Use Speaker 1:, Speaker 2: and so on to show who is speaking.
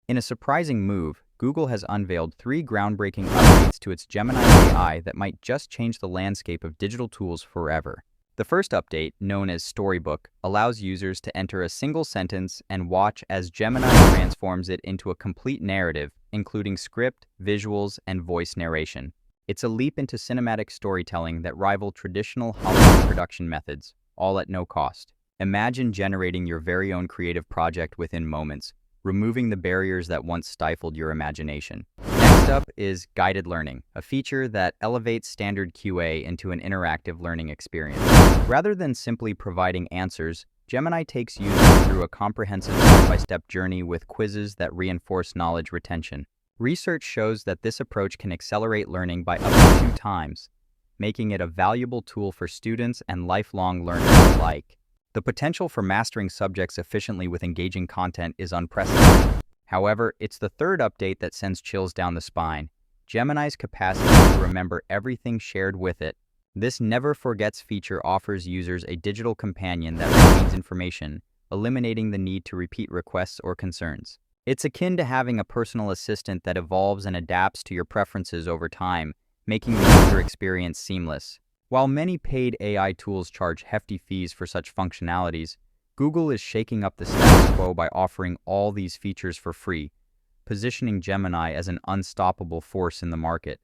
Speaker 1: In a surprising move, Google has unveiled 3 groundbreaking updates to its Gemini AI that might just change the landscape of digital tools forever. The first update, known as Storybook, allows users to enter a single sentence and watch as Gemini transforms it into a complete narrative, including script, visuals, and voice narration. It's a leap into cinematic storytelling that rival traditional Hollywood production methods, all at no cost. Imagine generating your very own creative project within moments, removing the barriers that once stifled your imagination. Next up is guided learning, a feature that elevates standard QA into an interactive learning experience. Rather than simply providing answers, Gemini takes users through a comprehensive step-by-step journey with quizzes that reinforce knowledge retention. Research shows that this approach can accelerate learning by up to 2 times, making it a valuable tool for students and lifelong learners alike. The potential for mastering subjects efficiently with engaging content is unprecedented. However, it's the third update that sends chills down the spine: Gemini's capacity to remember everything shared with it. This never forgets feature offers users a digital companion that retains information, eliminating the need to repeat requests or concerns. It's akin to having a personal assistant that evolves and adapts to your preferences over time, making the user experience seamless. While many paid AI tools charge hefty fees for such functionalities, Google is shaking up the status quo by offering all these features for free, positioning Gemini as an unstoppable force in the market.